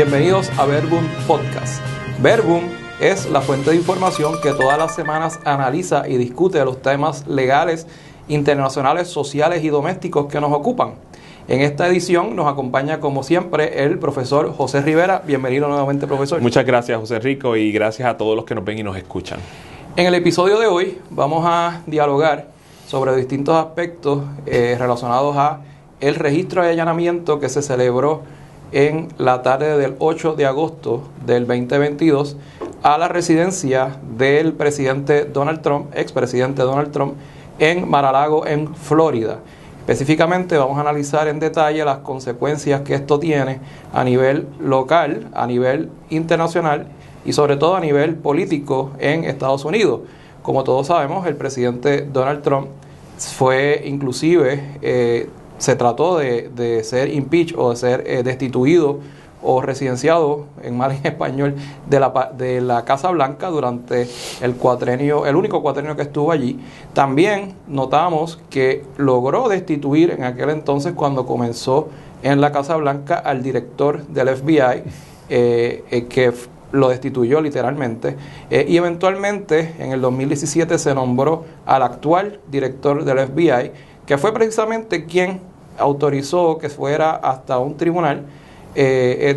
Bienvenidos a Verbum Podcast. Verbum es la fuente de información que todas las semanas analiza y discute los temas legales, internacionales, sociales y domésticos que nos ocupan. En esta edición nos acompaña, como siempre, el profesor José Rivera. Bienvenido nuevamente, profesor. Muchas gracias, José Rico, y gracias a todos los que nos ven y nos escuchan. En el episodio de hoy vamos a dialogar sobre distintos aspectos relacionados a el registro de allanamiento que se celebró en la tarde del 8 de agosto del 2022 a la residencia del presidente Donald Trump, expresidente Donald Trump, en Mar-a-Lago, en Florida. Específicamente vamos a analizar en detalle las consecuencias que esto tiene a nivel local, a nivel internacional y sobre todo a nivel político en Estados Unidos. Como todos sabemos, el presidente Donald Trump fue inclusive, se trató de ser impeached o de ser destituido o residenciado, en mal español, de la Casa Blanca durante el único cuatrenio que estuvo allí. También notamos que logró destituir en aquel entonces, cuando comenzó en la Casa Blanca, al director del FBI, que lo destituyó literalmente, y eventualmente en el 2017 se nombró al actual director del FBI, que fue precisamente quien autorizó que fuera hasta un tribunal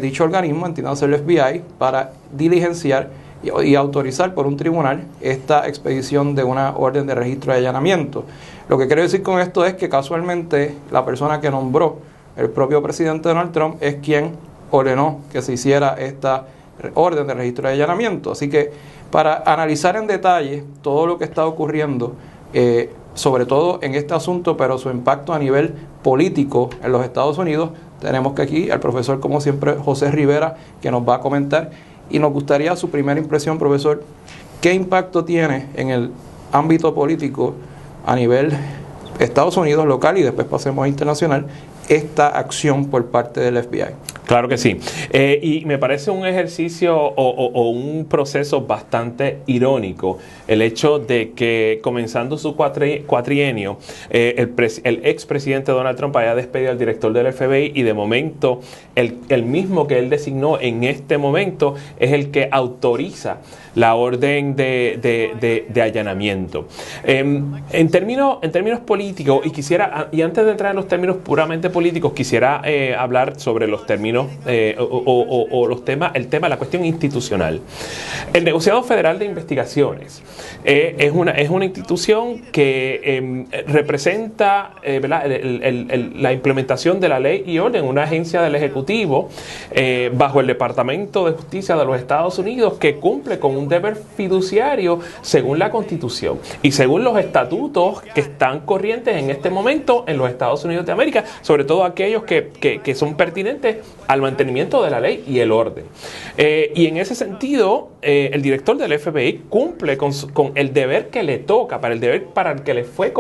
dicho organismo, entiéndase el FBI, para diligenciar y autorizar por un tribunal esta expedición de una orden de registro de allanamiento. Lo que quiero decir con esto es que casualmente la persona que nombró el propio presidente Donald Trump es quien ordenó que se hiciera esta orden de registro de allanamiento. Así que para analizar en detalle todo lo que está ocurriendo, sobre todo en este asunto, pero su impacto a nivel político en los Estados Unidos, tenemos que aquí al profesor, como siempre, José Rivera, que nos va a comentar. Y nos gustaría su primera impresión, profesor, ¿qué impacto tiene en el ámbito político a nivel Estados Unidos local y después pasemos a internacional esta acción por parte del FBI? Claro que sí. Y me parece un ejercicio o un proceso bastante irónico el hecho de que, comenzando su cuatrienio, el expresidente Donald Trump haya despedido al director del FBI y de momento el mismo que él designó en este momento es el que autoriza la orden de allanamiento. En términos políticos, y antes de entrar en los términos puramente políticos, quisiera hablar sobre los términos el tema, la cuestión institucional. El Negociado Federal de Investigaciones es una institución que representa la implementación de la ley y orden, una agencia del Ejecutivo bajo el Departamento de Justicia de los Estados Unidos, que cumple con un deber fiduciario según la Constitución y según los estatutos que están corrientes en este momento en los Estados Unidos de América, sobre todo aquellos que son pertinentes al mantenimiento de la ley y el orden. Y en ese sentido, el director del FBI cumple con el deber que le toca, para el que le fue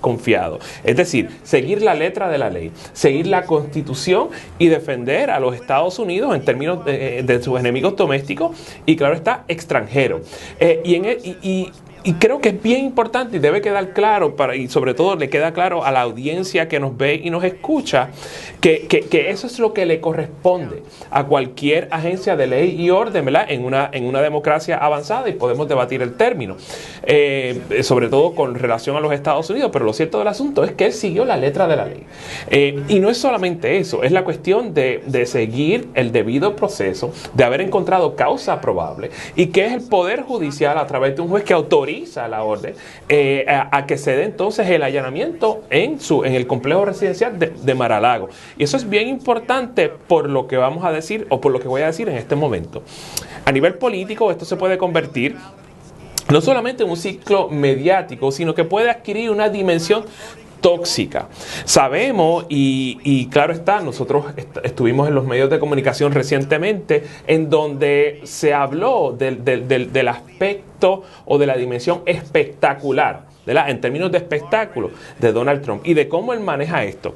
confiado. Es decir, seguir la letra de la ley, seguir la Constitución y defender a los Estados Unidos en términos de sus enemigos domésticos y, claro está, extranjeros. Y creo que es bien importante y debe quedar claro, y sobre todo le queda claro a la audiencia que nos ve y nos escucha, que eso es lo que le corresponde a cualquier agencia de ley y orden, ¿verdad? En una democracia avanzada, y podemos debatir el término, sobre todo con relación a los Estados Unidos, pero lo cierto del asunto es que él siguió la letra de la ley. Y no es solamente eso, es la cuestión de seguir el debido proceso, de haber encontrado causa probable, y que es el Poder Judicial, a través de un juez que autoriza la orden, a que se dé entonces el allanamiento en el complejo residencial de Mar-a-Lago. Y eso es bien importante por lo que vamos a decir, o por lo que voy a decir en este momento. A nivel político, esto se puede convertir no solamente en un ciclo mediático, sino que puede adquirir una dimensión tóxica. Sabemos, y claro está, nosotros estuvimos en los medios de comunicación recientemente, en donde se habló del aspecto o de la dimensión espectacular, en términos de espectáculo, de Donald Trump y de cómo él maneja esto.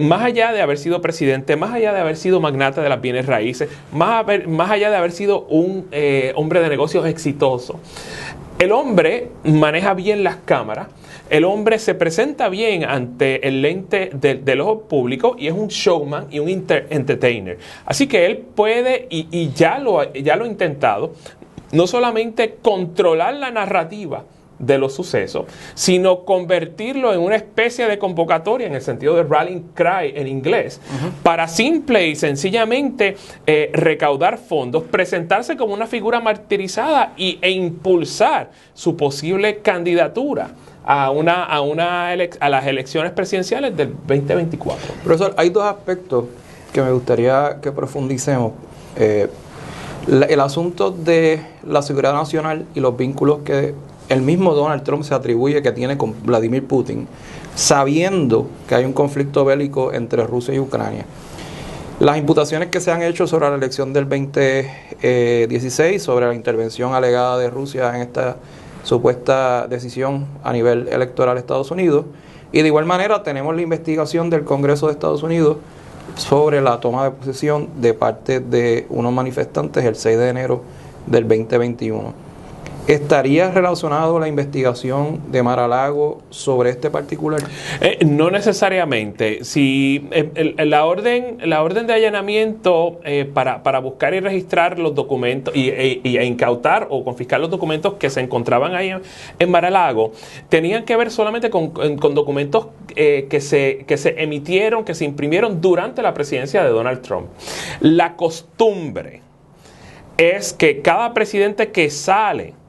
Más allá de haber sido presidente, más allá de haber sido magnate de las bienes raíces, más allá de haber sido un hombre de negocios exitoso, el hombre maneja bien las cámaras, el hombre se presenta bien ante el lente del ojo público y es un showman y un entertainer. Así que él puede, y ya lo ha intentado, no solamente controlar la narrativa de los sucesos, sino convertirlo en una especie de convocatoria, en el sentido de rallying cry en inglés, para simple y sencillamente recaudar fondos, presentarse como una figura martirizada e impulsar su posible candidatura a las elecciones presidenciales del 2024. Profesor, hay dos aspectos que me gustaría que profundicemos. El asunto de la seguridad nacional y los vínculos que el mismo Donald Trump se atribuye que tiene con Vladimir Putin, sabiendo que hay un conflicto bélico entre Rusia y Ucrania. Las imputaciones que se han hecho sobre la elección del 2016, sobre la intervención alegada de Rusia en esta supuesta decisión a nivel electoral de Estados Unidos, y de igual manera tenemos la investigación del Congreso de Estados Unidos sobre la toma de posesión de parte de unos manifestantes el 6 de enero del 2021. ¿Estaría relacionado la investigación de Mar-a-Lago sobre este particular? No necesariamente. Si la orden de allanamiento para buscar y registrar los documentos e incautar o confiscar los documentos que se encontraban ahí en Mar-a-Lago tenían que ver solamente con documentos que se emitieron, que se imprimieron durante la presidencia de Donald Trump. La costumbre es que cada presidente que sale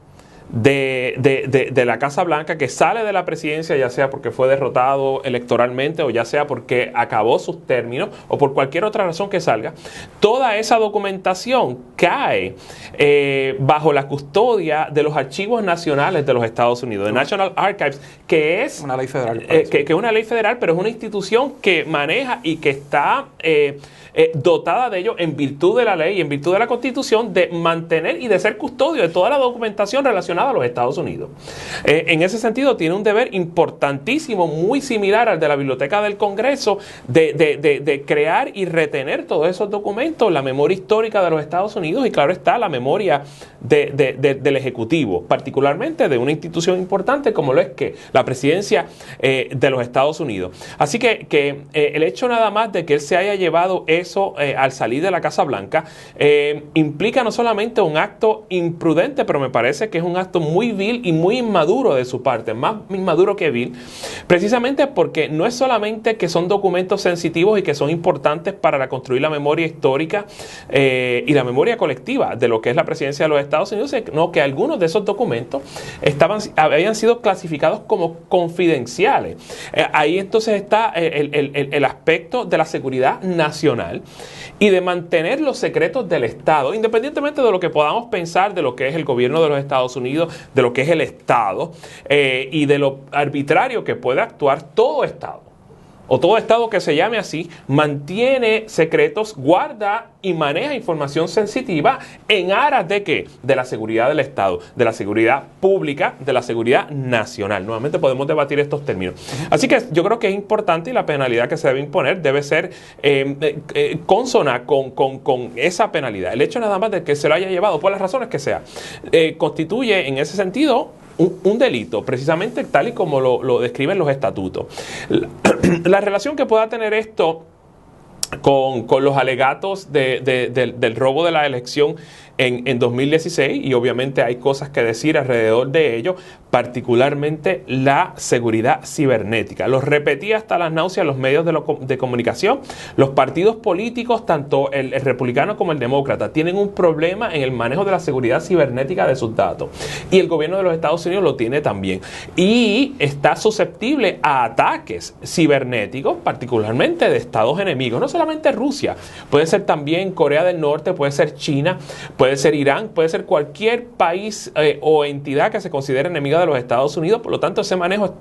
de la Casa Blanca, que sale de la presidencia, ya sea porque fue derrotado electoralmente o ya sea porque acabó sus términos o por cualquier otra razón que salga, toda esa documentación cae bajo la custodia de los archivos nacionales de los Estados Unidos, de National Archives, que es una ley federal, que es una ley federal, pero es una institución que maneja y que está dotada de ello en virtud de la ley y en virtud de la Constitución, de mantener y de ser custodio de toda la documentación relacionada a los Estados Unidos. En ese sentido tiene un deber importantísimo, muy similar al de la Biblioteca del Congreso, de crear y retener todos esos documentos, la memoria histórica de los Estados Unidos y claro está la memoria del Ejecutivo, particularmente de una institución importante como lo es que la presidencia de los Estados Unidos. Así que el hecho nada más de que él se haya llevado eso al salir de la Casa Blanca implica no solamente un acto imprudente, pero me parece que es un acto muy vil y muy inmaduro de su parte, más inmaduro que vil, precisamente porque no es solamente que son documentos sensitivos y que son importantes para construir la memoria histórica y la memoria colectiva de lo que es la presidencia de los Estados Unidos, sino que algunos de esos documentos habían sido clasificados como confidenciales. Ahí entonces está el aspecto de la seguridad nacional y de mantener los secretos del Estado, independientemente de lo que podamos pensar de lo que es el gobierno de los Estados Unidos, de lo que es el Estado y de lo arbitrario que puede actuar todo Estado. O todo Estado que se llame así, mantiene secretos, guarda y maneja información sensitiva en aras de ¿qué? De la seguridad del Estado, de la seguridad pública, de la seguridad nacional. Nuevamente podemos debatir estos términos. Así que yo creo que es importante y la penalidad que se debe imponer debe ser consona con esa penalidad. El hecho nada más de que se lo haya llevado, por las razones que sea, constituye en ese sentido un delito, precisamente tal y como lo describen los estatutos. La relación que pueda tener esto con los alegatos del robo de la elección en 2016, y obviamente hay cosas que decir alrededor de ello, particularmente la seguridad cibernética. Los repetí hasta las náuseas los medios de comunicación. Los partidos políticos, tanto el republicano como el demócrata, tienen un problema en el manejo de la seguridad cibernética de sus datos. Y el gobierno de los Estados Unidos lo tiene también. Y está susceptible a ataques cibernéticos, particularmente de estados enemigos. No solamente Rusia, puede ser también Corea del Norte, puede ser China, puede ser Irán, puede ser cualquier país o entidad que se considere enemiga de los Estados Unidos. Por lo tanto, ese manejo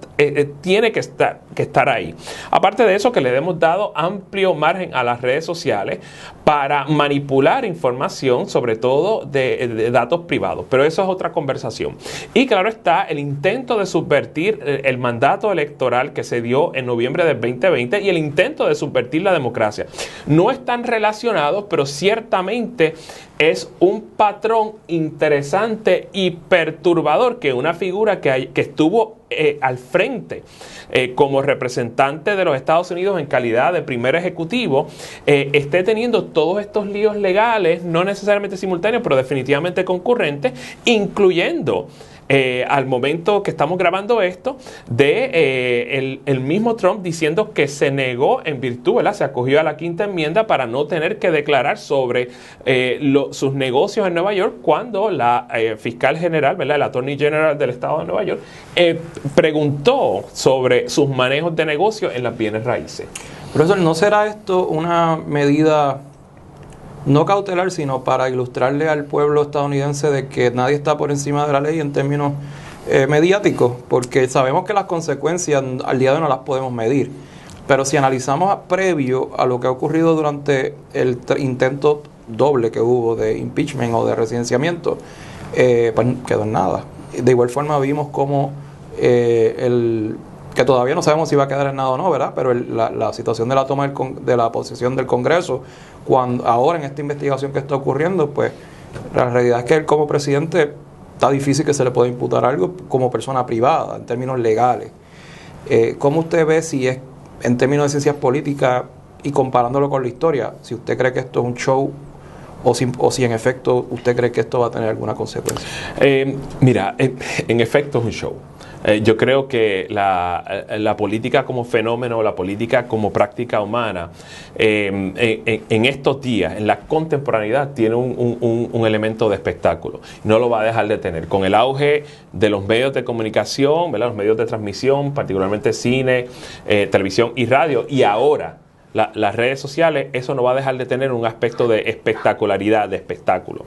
tiene que estar ahí. Aparte de eso, que le hemos dado amplio margen a las redes sociales para manipular información, sobre todo de datos privados. Pero eso es otra conversación. Y claro está, el intento de subvertir el mandato electoral que se dio en noviembre del 2020 y el intento de subvertir la democracia. No están relacionados, pero ciertamente es un patrón interesante y perturbador que una figura que estuvo al frente como representante de los Estados Unidos en calidad de primer ejecutivo, esté teniendo todos estos líos legales, no necesariamente simultáneos, pero definitivamente concurrentes, incluyendo al momento que estamos grabando esto, el mismo Trump diciendo que se negó en virtud, ¿verdad? Se acogió a la quinta enmienda para no tener que declarar sobre sus negocios en Nueva York cuando la fiscal general, ¿verdad? El Attorney General del estado de Nueva York, preguntó sobre sus manejos de negocio en las bienes raíces. Profesor, ¿no será esto una medida no cautelar, sino para ilustrarle al pueblo estadounidense de que nadie está por encima de la ley en términos mediáticos? Porque sabemos que las consecuencias al día de hoy no las podemos medir. Pero si analizamos previo a lo que ha ocurrido durante el intento doble que hubo de impeachment o de residenciamiento, pues quedó en nada. De igual forma vimos como que todavía no sabemos si va a quedar en nada o no, ¿verdad? Pero la situación de la toma de la posesión del Congreso, cuando ahora en esta investigación que está ocurriendo, pues la realidad es que él como presidente está difícil que se le pueda imputar algo como persona privada en términos legales. ¿Cómo usted ve si es en términos de ciencias políticas y comparándolo con la historia, si usted cree que esto es un show o si en efecto usted cree que esto va a tener alguna consecuencia? Mira, en efecto es un show. Yo creo que la política como fenómeno, la política como práctica humana, en estos días, en la contemporaneidad, tiene un elemento de espectáculo. No lo va a dejar de tener. Con el auge de los medios de comunicación, ¿verdad? Los medios de transmisión, particularmente cine, televisión y radio, y ahora las redes sociales, eso no va a dejar de tener un aspecto de espectacularidad, de espectáculo.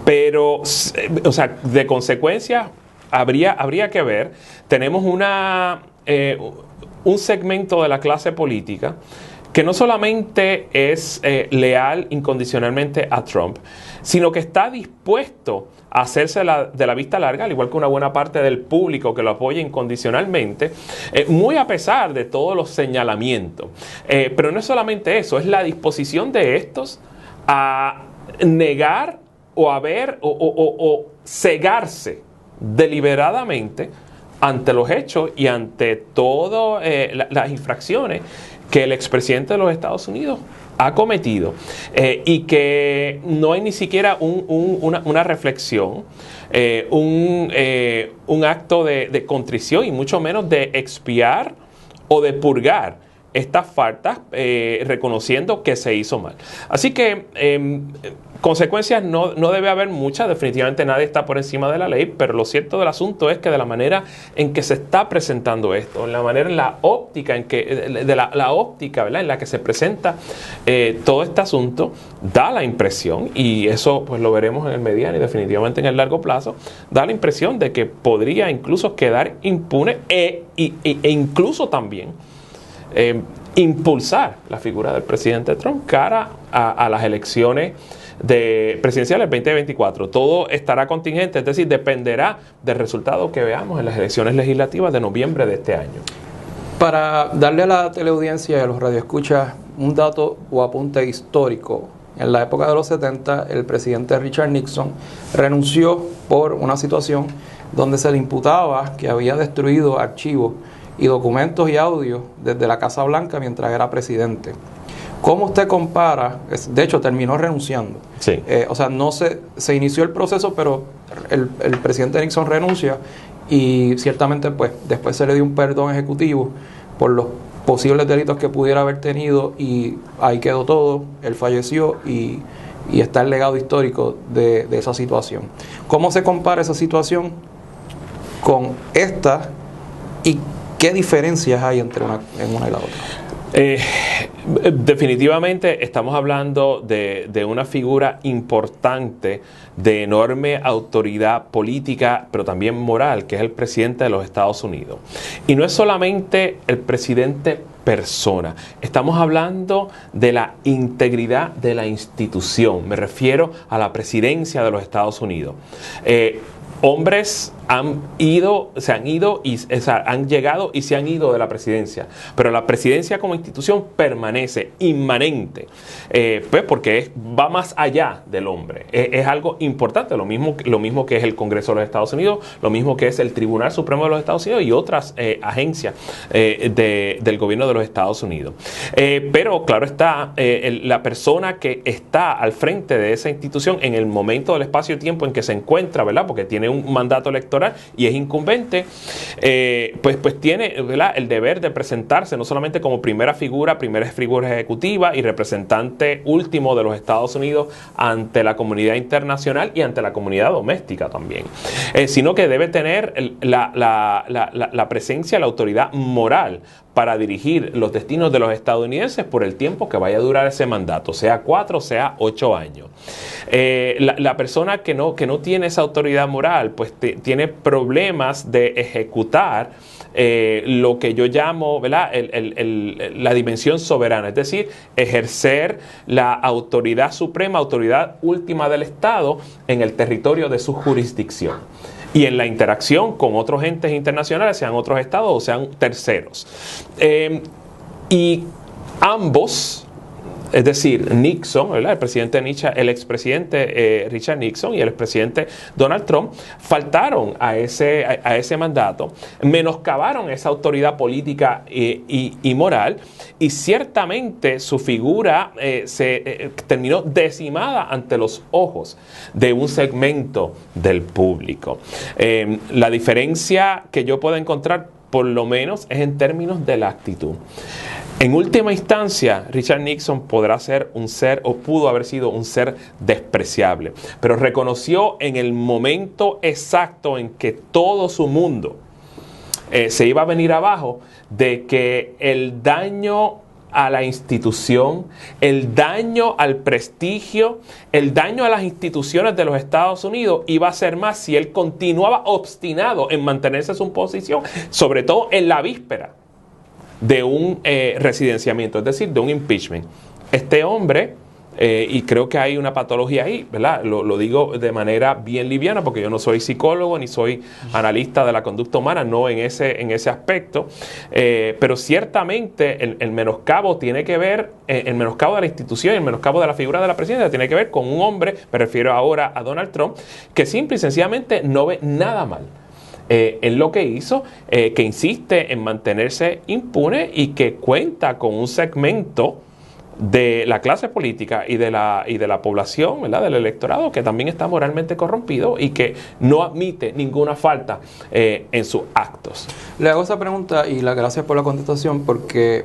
Pero, o sea, de consecuencias habría que ver. Tenemos un segmento de la clase política que no solamente es leal incondicionalmente a Trump, sino que está dispuesto a hacerse de la vista larga, al igual que una buena parte del público que lo apoya incondicionalmente, muy a pesar de todos los señalamientos. Pero no es solamente eso, es la disposición de estos a negar o cegarse deliberadamente ante los hechos y ante todas las infracciones que el expresidente de los Estados Unidos ha cometido, y que no hay ni siquiera una reflexión, un acto de contrición y mucho menos de expiar o de purgar estas faltas, reconociendo que se hizo mal. Así que consecuencias no debe haber muchas. Definitivamente nadie está por encima de la ley, pero lo cierto del asunto es que de la manera en que se está presentando esto, la óptica ¿verdad? En la que se presenta todo este asunto, da la impresión, y eso pues lo veremos en el mediano y definitivamente en el largo plazo, da la impresión de que podría incluso quedar impune e incluso también impulsar la figura del presidente Trump cara a las elecciones presidenciales 2024. Todo estará contingente, es decir, dependerá del resultado que veamos en las elecciones legislativas de noviembre de este año. Para darle a la teleaudiencia y a los radioescuchas un dato o apunte histórico, en la época de los 70, el presidente Richard Nixon renunció por una situación donde se le imputaba que había destruido archivos y documentos y audios desde la Casa Blanca mientras era presidente. ¿Cómo usted compara? De hecho, terminó renunciando. Sí. O sea, no se inició el proceso, pero el presidente Nixon renuncia y ciertamente pues después se le dio un perdón ejecutivo por los posibles delitos que pudiera haber tenido, y ahí quedó todo. Él falleció y está el legado histórico de esa situación. ¿Cómo se compara esa situación con esta y qué diferencias hay entre una y la otra? Definitivamente estamos hablando de una figura importante, de enorme autoridad política, pero también moral, que es el presidente de los Estados Unidos. Y no es solamente el presidente persona, estamos hablando de la integridad de la institución. Me refiero a la presidencia de los Estados Unidos. Hombres han llegado y se han ido de la presidencia, pero la presidencia como institución permanece inmanente, pues porque va más allá del hombre, es algo importante, lo mismo que es el Congreso de los Estados Unidos, lo mismo que es el Tribunal Supremo de los Estados Unidos y otras agencias del gobierno de los Estados Unidos. Pero claro está, la persona que está al frente de esa institución en el momento del espacio-tiempo en que se encuentra, ¿verdad? Porque tiene un mandato electoral y es incumbente, pues tiene, ¿verdad?, el deber de presentarse no solamente como primera figura ejecutiva y representante último de los Estados Unidos ante la comunidad internacional y ante la comunidad doméstica también, sino que debe tener la presencia, la autoridad moral para dirigir los destinos de los estadounidenses por el tiempo que vaya a durar ese mandato, sea 4, sea 8 años. La persona que no tiene esa autoridad moral, pues tiene problemas de ejecutar lo que yo llamo, ¿verdad?, la dimensión soberana, es decir, ejercer la autoridad suprema, autoridad última del Estado en el territorio de su jurisdicción y en la interacción con otros entes internacionales, sean otros estados o sean terceros. Y ambos, es decir, Nixon, ¿verdad?, el expresidente Richard Nixon y el expresidente Donald Trump, faltaron a ese mandato, menoscabaron esa autoridad política y moral, y ciertamente su figura se terminó decimada ante los ojos de un segmento del público. La diferencia que yo puedo encontrar, por lo menos, es en términos de la actitud. En última instancia, Richard Nixon podrá ser un ser, o pudo haber sido un ser despreciable, pero reconoció en el momento exacto en que todo su mundo se iba a venir abajo, de que el daño a la institución, el daño al prestigio, el daño a las instituciones de los Estados Unidos iba a ser más si él continuaba obstinado en mantenerse en su posición, sobre todo en la víspera de un residenciamiento, es decir, de un impeachment. Este hombre, y creo que hay una patología ahí, ¿verdad? Lo digo de manera bien liviana porque yo no soy psicólogo ni soy analista de la conducta humana, no en ese aspecto, pero ciertamente el menoscabo tiene que ver, el menoscabo de la institución, el menoscabo de la figura de la presidencia tiene que ver con un hombre, me refiero ahora a Donald Trump, que simple y sencillamente no ve nada mal en lo que hizo, que insiste en mantenerse impune y que cuenta con un segmento de la clase política y de la población, ¿verdad?, del electorado, que también está moralmente corrompido y que no admite ninguna falta en sus actos. Le hago esa pregunta y las gracias por la contestación, porque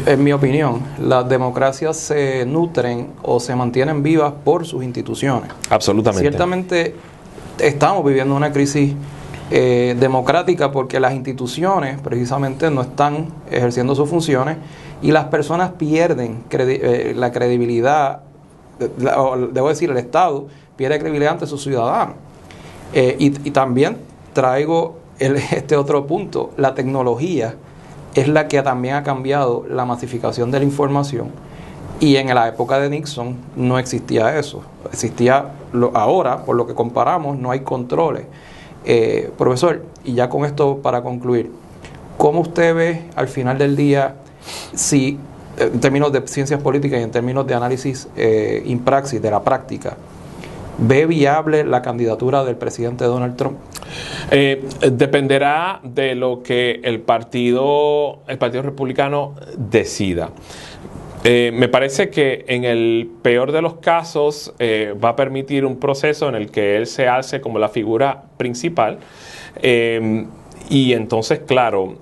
en mi opinión las democracias se nutren o se mantienen vivas por sus instituciones. Absolutamente. Ciertamente estamos viviendo una crisis democrática porque las instituciones precisamente no están ejerciendo sus funciones y las personas pierden la credibilidad, debo decir, el Estado pierde credibilidad ante sus ciudadanos. Y también traigo este otro punto: la tecnología es la que también ha cambiado la masificación de la información, y en la época de Nixon no existía eso. Ahora, por lo que comparamos, no hay controles. Profesor, y ya con esto para concluir, ¿cómo usted ve al final del día, si en términos de ciencias políticas y en términos de análisis in praxis, de la práctica, ve viable la candidatura del presidente Donald Trump? Dependerá de lo que el Partido Republicano decida. Me parece que en el peor de los casos va a permitir un proceso en el que él se alce como la figura principal, y entonces, claro,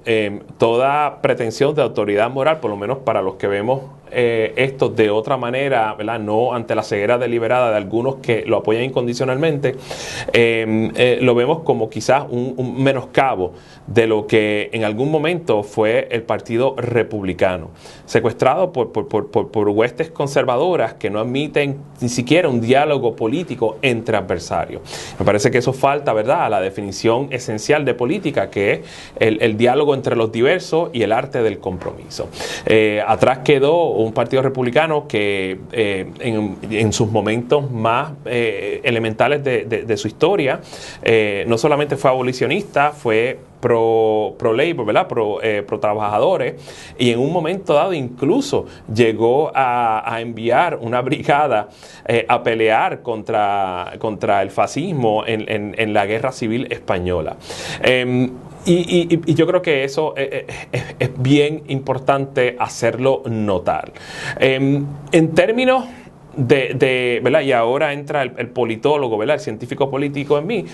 toda pretensión de autoridad moral, por lo menos para los que vemos esto de otra manera, ¿verdad?, no ante la ceguera deliberada de algunos que lo apoyan incondicionalmente, lo vemos como quizás un menoscabo de lo que en algún momento fue el Partido Republicano, secuestrado por huestes conservadoras que no admiten ni siquiera un diálogo político entre adversarios. Me parece que eso falta, ¿verdad?, a la definición esencial de política, que es el diálogo entre los diversos y el arte del compromiso. Atrás quedó un partido republicano que en sus momentos más elementales de su historia, no solamente fue abolicionista, fue pro labor, ¿verdad? Pro trabajadores, y en un momento dado incluso llegó a enviar una brigada a pelear contra el fascismo en la Guerra Civil Española. Y yo creo que eso es bien importante hacerlo notar. En términos ¿verdad? Y ahora entra el politólogo, ¿verdad? El científico político en mí.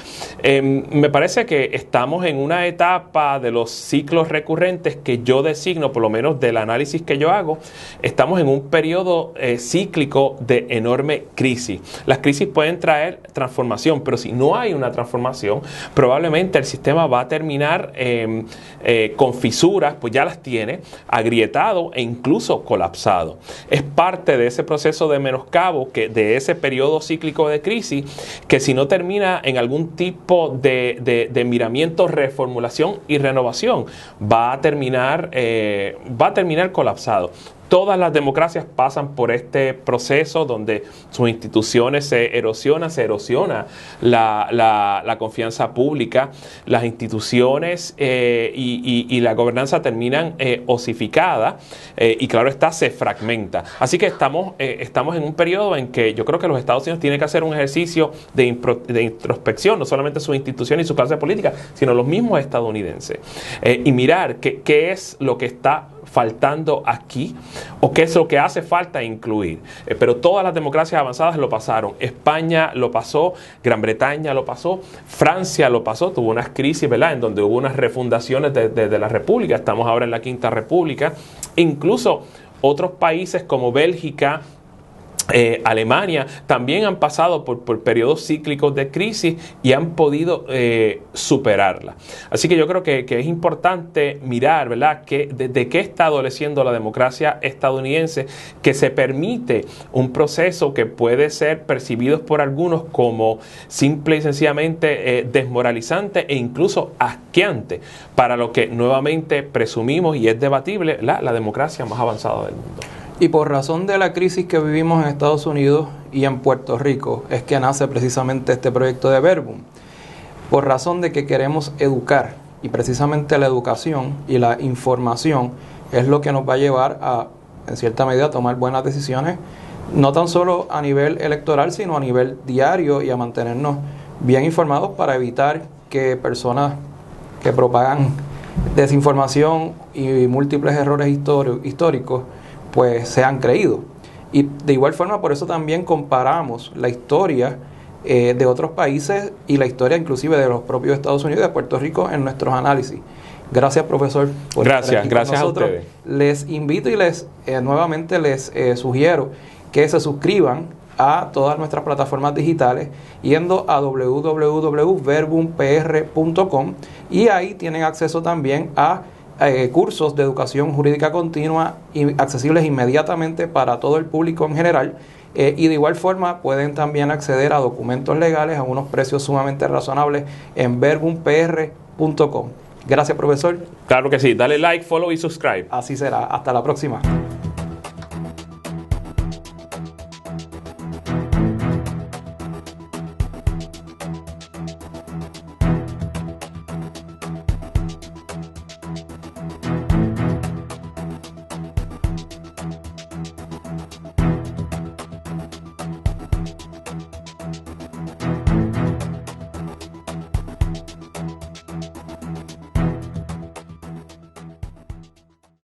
Me parece que estamos en una etapa de los ciclos recurrentes que yo designo, por lo menos del análisis que yo hago, estamos en un periodo cíclico de enorme crisis. Las crisis pueden traer transformación, pero si no hay una transformación, probablemente el sistema va a terminar con fisuras, pues ya las tiene, agrietado e incluso colapsado. Es parte de ese proceso de menoscabo, de ese periodo cíclico de crisis, que si no termina en algún tipo de miramiento, reformulación y renovación, va a terminar colapsado. Todas las democracias pasan por este proceso donde sus instituciones se erosiona la confianza pública, las instituciones y la gobernanza terminan osificadas y claro está, se fragmenta. Así que estamos en un periodo en que yo creo que los Estados Unidos tienen que hacer un ejercicio de introspección, no solamente sus instituciones y su clase política, sino los mismos estadounidenses, y mirar qué es lo que está faltando aquí o qué es lo que hace falta incluir. Pero todas las democracias avanzadas lo pasaron. España lo pasó, Gran Bretaña lo pasó, Francia lo pasó, tuvo unas crisis, ¿verdad?, en donde hubo unas refundaciones de la República. Estamos ahora en la Quinta República. Incluso otros países como Bélgica, Alemania, también han pasado por periodos cíclicos de crisis y han podido superarla. Así que yo creo que es importante mirar, ¿verdad?, de qué está adoleciendo la democracia estadounidense, que se permite un proceso que puede ser percibido por algunos como simple y sencillamente desmoralizante e incluso asqueante para lo que nuevamente presumimos y es debatible la democracia más avanzada del mundo. Y por razón de la crisis que vivimos en Estados Unidos y en Puerto Rico es que nace precisamente este proyecto de Verbum. Por razón de que queremos educar, y precisamente la educación y la información es lo que nos va a llevar a, en cierta medida, a tomar buenas decisiones, no tan solo a nivel electoral, sino a nivel diario, y a mantenernos bien informados para evitar que personas que propagan desinformación y múltiples errores históricos pues sean creídos. Y de igual forma, por eso también comparamos la historia de otros países y la historia inclusive de los propios Estados Unidos y de Puerto Rico en nuestros análisis. Gracias, profesor, por estar aquí con nosotros. A ustedes. Les invito y nuevamente les sugiero que se suscriban a todas nuestras plataformas digitales yendo a www.verbumpr.com, y ahí tienen acceso también a cursos de educación jurídica continua y accesibles inmediatamente para todo el público en general, y de igual forma pueden también acceder a documentos legales a unos precios sumamente razonables en verbumpr.com. Gracias, profesor. Claro que sí, dale like, follow y subscribe. Así será, hasta la próxima.